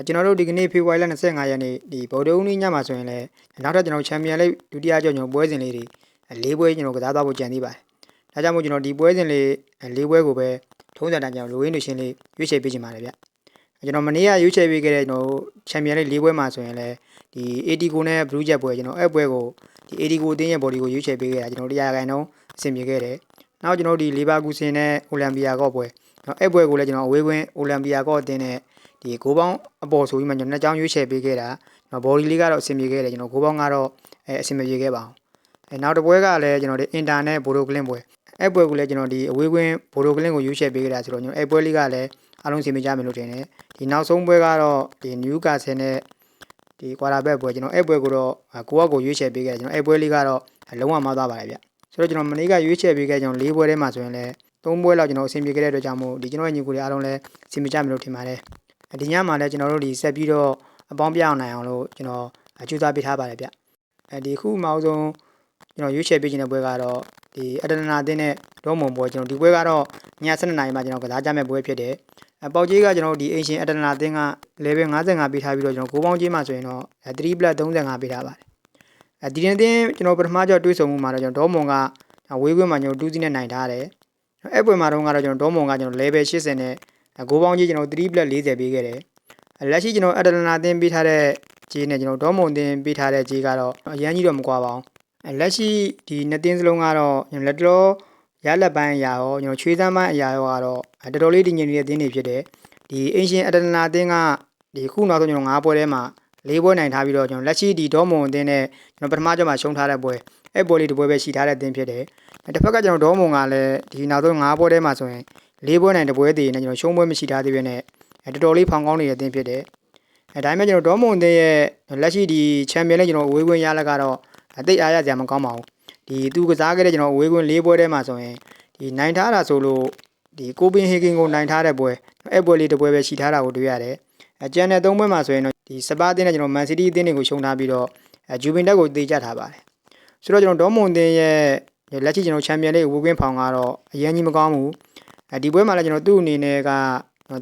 ကျွန်တော်တို့ဒီကနေ့ဖေဖော်ဝါရီလ25ရက်နေ့ဒီဗုဒ္ဓဦးနေ့ညမှာဆိုရင်လည်းနောက်ထပ်ကျွန်တော်ချန်ပီယံလိဒုတိယကြောင့်ကျွန်တော်ပွဲစဉ်လေးတွေ၄ပွဲကျွန်တော်ကစားသွားဖို့ကြံသေးပါတယ်။ဒါကြောင့်မို့ကျွန်တော်ဒီပွဲစဉ်လေး၄ပွဲကိုပဲထုံးစံတိုင်းကျွန်တော်လိုရင်းလိုရှင်းလေးရွေးချယ်ပေးချင်ပါတယ်ဗျ။ကျွန်တော်မနေ့ကရွေးချယ်ပေးခဲ့တဲ့ကျွန်တော်ချန်ပီယံလိ၄ပွဲမှာဆိုရင်လည်းဒီ80ကိုနဲ့ဘလူးဂျက်ပွဲကျွန်တော်အဲ့ပွဲကိုဒီ80ကိုအသင်းရဲ့ body ကိုရွေးချယ်ပေးခဲ့တာကျွန်တော်100ခိုင်နှုန်းအဆင်ပြေခဲ့တယ်။နောက်ကျွန်တော်ဒီလီဗာပူးဆင်နဲ့အိုလံပီယာကော့ပွဲအဲ့ပွဲကိုလည်းကျွန်တော်အဝေးကွင်းအိုလံပီယာကော့အသင်းနဲ့ဒီဂိုးပေါင်းအပေါ်ဆိုပြီးမှကျွန်တော်နှစ်ကြောင်းရွေးချယ်ပေးခဲ့တာကျွန်တော် body လေးကတော့အဆင်ပြေခဲ့တယ်ကျွန်တော်ဂိုးပေါင်းကတော့အဆင်မပြေခဲ့ပါဘူးနောက်တစ်ပွဲကလည်းကျွန်တော်ဒီ internet ဘိုဒိုကလင်းပွဲအဲ့ပွဲကိုလည်းကျွန်တော်ဒီအဝေးကွင်းဘိုဒိုကလင်းကိုရွေးချယ်ပေးခဲ့တာဆိုတော့ကျွန်တော်အဲ့ပွဲလေးကလည်းအားလုံးအဆင်ပြေကြမယ်လို့ထင်တယ်ဒီနောက်ဆုံးပွဲကတော့ဒီနယူကာဆယ်နဲ့ဒီကွာတာဘက်ပွဲကျွန်တော်အဲ့ပွဲကိုတော့ကိုရွေးချယ်ပေးခဲ့တယ်ကျွန်တော်အဲ့ပွဲလေးကတော့လုံးဝမသွားပါလေဗျဆိုတော့ကျွန်တော်မနေ့ကရွေးချယ်ပေးခဲ့ကျွန်တော်၄ပွဲထဲမှာဆိုရင်လည်း၃ပွဲလောက်ကျွန်တော်အဆင်ပြေခဲ့တဲ့အတွက်ကြောင့်မို့ဒီကျွန်တော်ရဲ့ညီကိုတွေအားလုံးလည်းအဆင်ပြေကြမယ်လို့ထင်ပါတယ်ဒီညမှာလည်းကျွန်တော်တို့ဒီဆက်ပြီးတော့အပေါင်းပြအောင်နိုင်အောင်လို့ကျွန်တော်ကြိုးစားပေးထားပါတယ်ဗျဒီခုမှအောင်ဆုံးကျွန်တော်ရွေးချယ်ပေးခြင်းတဲ့ပွဲကတော့ဒီအတနာတင်းနဲ့ဒေါမွန်ပွဲကျွန်တော်ဒီပွဲကတော့ည7:00နာရီမှာကျွန်တော်ကစားကြမယ့်ပွဲဖြစ်တယ်ပေါက်ကြီးကကျွန်တော်ဒီအင်ရှင်အတနာတင်းက level 55ပေးထားပြီးတော့ကျွန်တော်ကိုပေါင်းကြီးမှာဆိုရင်တော့3+35ပေးထားပါတယ်ဒီတင်းကျွန်တော်ပထမကြော့တွေးဆုံမှုမှာတော့ကျွန်တော်ဒေါမွန်ကဝေးကွင်းမှာကျွန်တော်2စီးနဲ့နိုင်ထားတယ်အဲ့ပွဲမှာတော့ကတော့ကျွန်တော်ဒေါမွန်ကကျွန်တော် level 80နဲ့ဂိုးပေါင်းကြီးကျွန်တော်3+40ပေးခဲ့တယ်လက်ရှိကျွန်တော်အတနာအသင်းပေးထားတဲ့ဂျေးနဲ့ကျွန်တော်ဒေါမွန်အသင်းပေးထားတဲ့ဂျေးကတော့အရန်ကြီးတော့မကွာပါဘူးလက်ရှိဒီနှစ်သင်းစလုံးကတော့ကျွန်တော်လက်တော်ရလက်ပိုင်းအရာရောကျွန်တော်ချွေးစမ်းပိုင်းအရာရောကတော့တော်တော်လေးတည်ငြိမ်နေတဲ့သင်းတွေဖြစ်တယ်ဒီအင်ရှင်အတနာအသင်းကဒီခုနောက်ဆုံးကျွန်တော်5ပွဲထဲမှာ4ပွဲနိုင်ထားပြီးတော့ကျွန်တော်လက်ရှိဒီဒေါမွန်အသင်းနဲ့ကျွန်တော်ပထမကြော့မှာရှုံးထားတဲ့ပွဲအဲ့ပွဲလေးတစ်ပွဲပဲရှိထားတဲ့သင်းဖြစ်တယ်တစ်ဖက်ကကျွန်တော်ဒေါမွန်ကလည်းဒီနောက်ဆုံး5ပွဲထဲမှာဆိုရင်4ပွဲနိုင်တစ်ပွဲတည်နေကျွန်တော်ရှုံးပွဲမရှိထားသေးပဲနဲ့တော်တော်လေးဖောင်ကောင်းနေတဲ့အသင်းဖြစ်တယ်ဒါပေမဲ့ကျွန်တော်ဒေါမွန်အသင်းရဲ့လက်ရှိဒီချန်ပီယံနဲ့ကျွန်တော်အဝေးကွင်းရလက်ကတော့အသိအားရစရာမကောင်းပါဘူးဒီသူကစားခဲ့တဲ့ကျွန်တော်အဝေးကွင်း4ပွဲထဲမှာဆိုရင်ဒီနိုင်ထားတာဆိုလို့ဒီကိုပင်ဟေဂင်ကိုနိုင်ထားတဲ့ပွဲအဲ့ပွဲလေးတစ်ပွဲပဲရှိထားတာကိုတွေ့ရတယ်ကျန်တဲ့3ပွဲမှာဆိုရင်တော့ဒီစပါးအသင်းနဲ့ကျွန်တော်မန်စီးတီးအသင်းတွေကိုရှုံးထားပြီးတော့ဂျူဗင်တက်ကိုတေးကြထားပါတယ်ဆိုတော့ကျွန်တော်ဒေါမွန်အသင်းရဲ့လက်ရှိကျွန်တော်ချန်ပီယံလိအဝေးကွင်းဖောင်ကတော့အရင်ကြီးမကောင်းဘူးဒီပွဲမှာလည်းကျွန်တော်သူ့အနေနဲ့က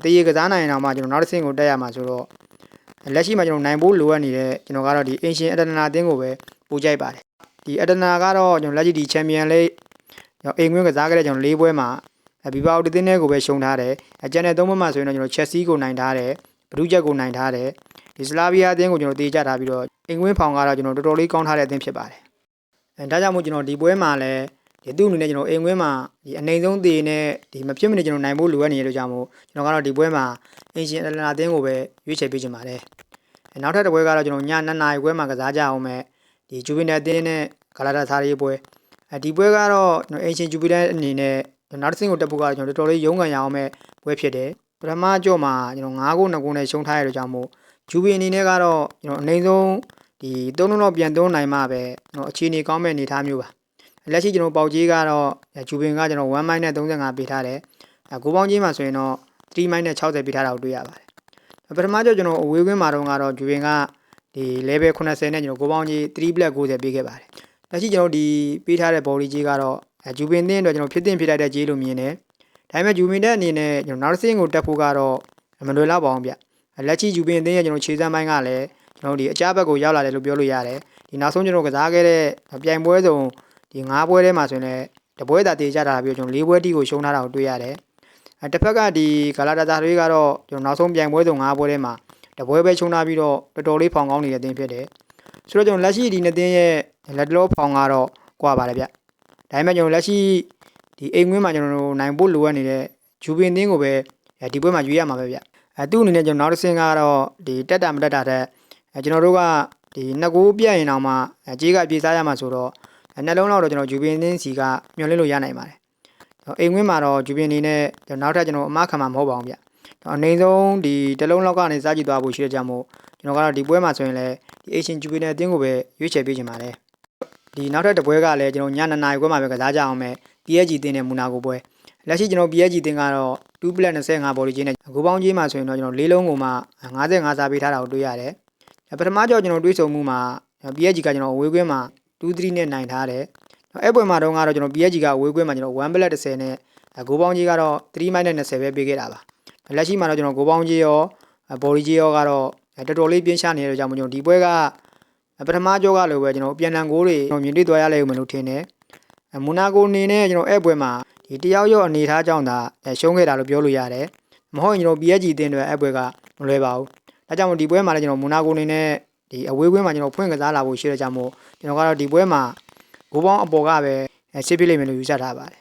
တရေကစားနိုင်အောင်မှကျွန်တော်နောက်တစ်ဆင့်ကိုတက်ရမှာဆိုတော့လက်ရှိမှာကျွန်တော်နိုင်ဖို့လိုအပ်နေတဲ့ကျွန်တော်ကတော့ဒီအင်ရှင်အတနာအသင်းကိုပဲပို့ကြိုက်ပါတယ်ဒီအတနာကတော့ကျွန်တော်လက်ရှိဒီချန်ပီယံလိကျွန်တော်အိမ်ကွင်းကစားခဲ့တဲ့ကျွန်တော်၄ပွဲမှာဘီဘာအိုတသင်းနဲ့ကိုပဲရှုံးထားတယ်ကျန်တဲ့3ပွဲမှာဆိုရင်တော့ကျွန်တော်ချက်စီကိုနိုင်ထားတယ်ဘရူးချက်ကိုနိုင်ထားတယ်ဒီစလာဗီယာအသင်းကိုကျွန်တော်တေးကြထားပြီးတော့အိမ်ကွင်းဖောင်ကတော့ကျွန်တော်တော်တော်လေးကောင်းထားတဲ့အသင်းဖြစ်ပါတယ်ဒါကြောင့်မို့ကျွန်တော်ဒီပွဲမှာလည်းဒီသူ့အနေနဲ့ကျွန်တော်အိမ်ကွင်းမှာဒီအနေဆုံးသေးနဲ့ဒီမဖြစ်မနေကျွန်တော်နိုင်ဖို့လိုအပ်နေရလို့ကြောင့်မို့ကျွန်တော်ကတော့ဒီပွဲမှာအင်ရှင်အတနာအသင်းကိုပဲရွေးချယ်ပေးချင်ပါတယ်နောက်ထပ်တစ်ပွဲကတော့ကျွန်တော်ည2နာရီပွဲမှာကစားကြအောင်မယ်ဒီဂျူဗင်တယ်အသင်းနဲ့ဂလာတာဆာရီပွဲဒီပွဲကတော့ကျွန်တော်အင်ရှင်ဂျူဗင်တယ်အနေနဲ့နောက်တစ်ဆင့်ကိုတက်ဖို့ကတော့ကျွန်တော်တော်တော်လေးရုန်းကန်ရအောင်မဲ့ပွဲဖြစ်တယ်ပထမကြော့မှာကျွန်တော်9ဂိုး2ဂိုးနဲ့ရှုံးထားရတဲ့ကြောင့်မို့ဂျူဗင်အနေနဲ့ကတော့ကျွန်တော်အနေဆုံးဒီ3လုံးတော့ပြန်သွင်းနိုင်မှပဲကျွန်တော်အခြေအနေကောင်းမဲ့အနေထားမျိုးပါလက်ရှိကျွန်တော်ပေါက်ကြီးကတော့ဂျူဗင်ကကျွန်တော်1မိုင်းနဲ့35ပေးထားတယ်ဂိုးပေါင်းကြီးမှာဆိုရင်တော့3မိုင်းနဲ့60ပေးထားတာကိုတွေ့ရပါတယ်ပထမကြော့ကျွန်တော်အဝေးကွင်းမှာတော့ဂျူဗင်ကဒီ level 80နဲ့ကျွန်တော်ဂိုးပေါင်းကြီး3+90ပေးခဲ့ပါတယ်လက်ရှိကျွန်တော်ဒီပေးထားတဲ့ body ကြီးကတော့ဂျူဗင်သင်းအတွက်ကျွန်တော်ဖြစ်တင်ဖြစ်လိုက်တဲ့ကြီးလို့မြင်တယ်ဒါပေမဲ့ဂျူဗင်တဲ့အနေနဲ့ကျွန်တော်နောက်တစ်ဆင့်ကိုတက်ဖို့ကတော့မလွယ်တော့ပါဘူးဗျလက်ရှိဂျူဗင်သင်းရဲ့ကျွန်တော်ခြေစမ်းပိုင်းကလည်းကျွန်တော်ဒီအကြဘက်ကိုရောက်လာတယ်လို့ပြောလို့ရတယ်ဒီနောက်ဆုံးကျွန်တော်ကစားခဲ့တဲ့ပြိုင်ပွဲစုံဒီ9ပွဲထဲမှာဆိုရင်လည်းတပွဲသာတည်ကြတာပြီးတော့ကျွန်တော်4ပွဲတိကိုရှုံးထားတာကိုတွေ့ရတယ်တစ်ဖက်ကဒီဂလာတာတာတွေကတော့ကျွန်တော်နောက်ဆုံးပြိုင်ပွဲစုံ9ပွဲထဲမှာတပွဲပဲရှုံးထားပြီးတော့တော်တော်လေးဖောင်ကောင်းနေတဲ့အသင်းဖြစ်တယ်ဆိုတော့ကျွန်တော်လက်ရှိဒီနှစ်သင်းရဲ့လက်တလောဖောင်ကတော့ကွာပါတယ်ဗျဒါပေမဲ့ကျွန်တော်လက်ရှိဒီအိမ်ကွင်းမှာကျွန်တော်နိုင်ဖို့လိုအပ်နေတဲ့ဂျူဗင်သင်းကိုပဲဒီပွဲမှာရွေးရမှာပဲဗျသူ့အနေနဲ့ကျွန်တော်နောက်တစ်ဆင့်ကတော့ဒီတက်တာမတက်တာတဲ့ကျွန်တော်တို့ကဒီနှစ်ကိုပြတ်ရင်တော့မှကြေးကပြေးစားရမှာဆိုတော့နှလုံးလောက်တော့ကျွန်တော်ဂျူဗင်သင်းစီကမျှော်လင့်လို့ရနိုင်ပါတယ်အိမ်ကွင်းမှာတော့ဂျူဗင်အနေနဲ့နောက်ထပ်ကျွန်တော်အမခံမှာမဟုတ်ပါဘူးဗျအနေဆုံးဒီတလုံးလောက်ကနေစားကြည့်သွားဖို့ရှိတဲ့ကြောင့်မို့ကျွန်တော်ကတော့ဒီပွဲမှာဆိုရင်လည်းဒီအေရှင်ဂျူဗင်နဲ့အသင်းကိုပဲရွေးချယ်ပေးချင်ပါတယ်ဒီနောက်ထပ်တစ်ပွဲကလည်းကျွန်တော်ည2နာရီပွဲမှာပဲကစားကြအောင်မယ် PSG တင်းနဲ့မူနာကိုပွဲလက်ရှိကျွန်တော် PSG တင်းကတော့2+25 ဘော်လီချင်းနဲ့ဂိုးပေါင်းကြီးမှာဆိုရင်တော့ကျွန်တော်၄လုံးကိုမှ55စားပေးထားတာကိုတွေ့ရတယ်ပထမကြော့ကျွန်တော်တွေးဆုံမှုမှာ PSG ကကျွန်တော်အဝေးကွင်းမှာ2-3နဲ့နိုင်ထားတယ်အဲ့ပွဲမှာတော့ကျွန်တော် PSG ကအဝေးကွင်းမှာကျွန်တော်1+10နဲ့ဂိုးပေါင်းကြီးကတော့3-20ပဲပေးခဲ့တာပါလက်ရှိမှာတော့ကျွန်တော်ဂိုးပေါင်းကြီးရော ဘော်ဒီကြီးရောကတော့တော်တော်လေးပြင်းရှာနေတဲ့ကြောင့်မို့ကျွန်တော်ဒီပွဲကပထမကြောကလိုပဲကျွန်တော်ပြန်တန်ကိုတွေကျွန်တော်မြင်တွေ့သွားရလိမ့်မယ်လို့ထင်တယ်မူနာကိုအနေနဲ့ကျွန်တော်အဲ့ပွဲမှာဒီတယောက်ရော့အနေထားကြောင့်ဒါရှုံးခဲ့တာလို့ပြောလို့ရတယ်မဟုတ်ရင်ကျွန်တော် PSG အသင်းတွေအဲ့ပွဲကမလွယ်ပါဘူးဒါကြောင့်မို့ဒီပွဲမှာလည်းကျွန်တော်မူနာကိုအနေနဲ့ဒီအဝေးကွင်းမှာကျွန်တော်ဖွင့်ကစားလာဖို့ရှိတဲ့ကြောင့်မို့ကျွန်တော်ကတော့ဒီပွဲမှာဂိုးပေါင်းအပေါ်ကပဲရှင်းပြလိမ့်မယ်လို့ယူဆထားပါတယ်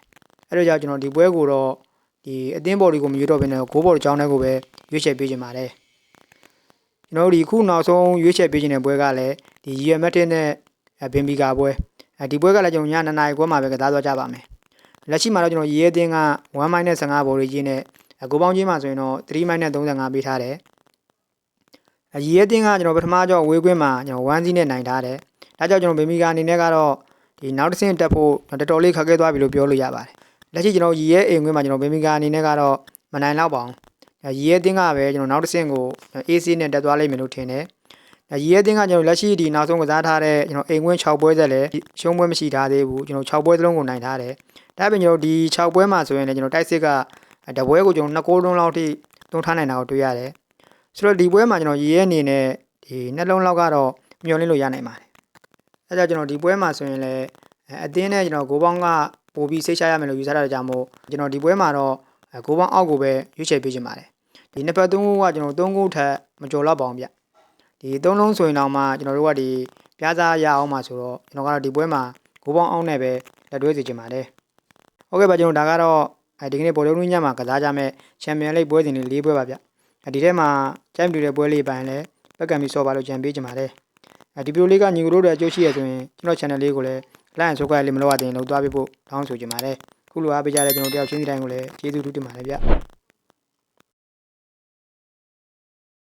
အဲ့တော့ကြောင့်ကျွန်တော်ဒီပွဲကိုတော့ဒီအသင်းဘော်တွေကိုမရွေးတော့ဘဲနဲ့ဂိုးဘော်ကြောင်းတဲ့ကိုပဲရွေးချယ်ပေးခြင်းပါတယ်ကျွန်တော်ဒီခုနောက်ဆုံးရွေးချယ်ပေးခြင်းတဲ့ပွဲကလည်းဒီရီယယ်မက်တစ်နဲ့ဘင်ဘီကာပွဲဒီပွဲကလည်းကျွန်တော်ည2နာရီခွဲမှာပဲကစားသွားကြပါမယ်လက်ရှိမှာတော့ကျွန်တော်ရီယယ်အသင်းက1-15ဘော်တွေချင်းနဲ့ဂိုးပေါင်းချင်းမှာဆိုရင်တော့3-35ပေးထားတယ်ရီယယ်အသင်းကကျွန်တော်ပထမကြောအဝေးကွင်းမှာကျွန်တော်1-0နဲ့နိုင်ထားတယ်ဒါကြောင့်ကျွန်တော်ဘင်ဘီကာအနေနဲ့ကတော့ဒီနောက်တစ်ဆင့်တက်ဖို့တော်တော်လေးခက်ခဲသွားပြီလို့ပြောလို့ရပါတယ်လက်ရှိကျွန်တော်ရီယယ်အိမ်ကွင်းမှာကျွန်တော်ဘင်ဘီကာအနေနဲ့ကတော့မနိုင်တော့ပါဘူးရီယယ်အသင်းကပဲကျွန်တော်နောက်တစ်ဆင့်ကို AC နဲ့တက်သွားလိမ့်မယ်လို့ထင်တယ်ရီယယ်အသင်းကကျွန်တော်လက်ရှိဒီနောက်ဆုံးကစားထားတဲ့ကျွန်တော်အိမ်ကွင်း6ပွဲဆက်လည်းရှုံးပွဲမရှိထားသေးဘူးကျွန်တော်6ပွဲစလုံးကိုနိုင်ထားတယ်ဒါပေမဲ့ကျွန်တော်ဒီ6ပွဲမှာဆိုရင်လည်းကျွန်တော်တိုက်စစ်ကတပွဲကိုကျွန်တော်2ဂိုးလုံးလောက်ထိသွင်းထားနိုင်တာကိုတွေ့ရတယ်ဆိုတော့ဒီပွဲမှာကျွန်တော်ရီယယ်အနေနဲ့ဒီနှလုံးလောက်ကတော့မျှော်လင့်လို့ရနိုင်ပါတယ်အဲဒါကြောင့်ကျွန်တော်ဒီပွဲမှာဆိုရင်လည်းအသင်းနဲ့ကျွန်တော်ဂိုးပေါင်းကပို့ပြီးစိတ်ချရမယ်လို့ယူဆတာကြောင့်မို့ကျွန်တော်ဒီပွဲမှာတော့ဂိုးပေါင်းအောက်ကိုပဲရွေးချယ်ပေးခြင်းပါတယ်ဒီနှစ်ဖက်3ဂိုးကကျွန်တော်3ဂိုးထက်မကျော်တော့ပါဘူးဗျဒီ3လုံးဆိုရင်တော့မှကျွန်တော်တို့ကဒီပြားစားရအောင်မှာဆိုတော့ကျွန်တော်ကတော့ဒီပွဲမှာဂိုးပေါင်းအောက်နဲ့ပဲလက်တွဲစီခြင်းပါတယ်ဟုတ်ကဲ့ပါကျွန်တော်ဒါကတော့ဒီကနေ့ဘောလုံးညမှာကစားကြမဲ့ချန်ပီယံလိဂ်ပွဲစဉ်တွေ၄ပွဲပါဗျဒီထဲမှာချန်ပီယံတဲ့ပွဲလေးပိုင်းလဲဘက်ကံပြီးစောပါလို့ကြံပေးခြင်းပါတယ်ဒီဗီဒီယိုလေးကညီကိုတို့ရဲ့အကျိုးရှိရဆိုရင်ကျွန်တော် channel လေးကိုလည်း like and subscribe လေးမလုပ်ရသေးရင်လုပ်သွားပေးဖို့တောင်းဆိုချင်ပါတယ်ခုလိုအားပေးကြတဲ့ကျွန်တော်တယောက်ချင်းစီတိုင်းကိုလည်းကျေးဇူးတင်ပါတယ်ဗျ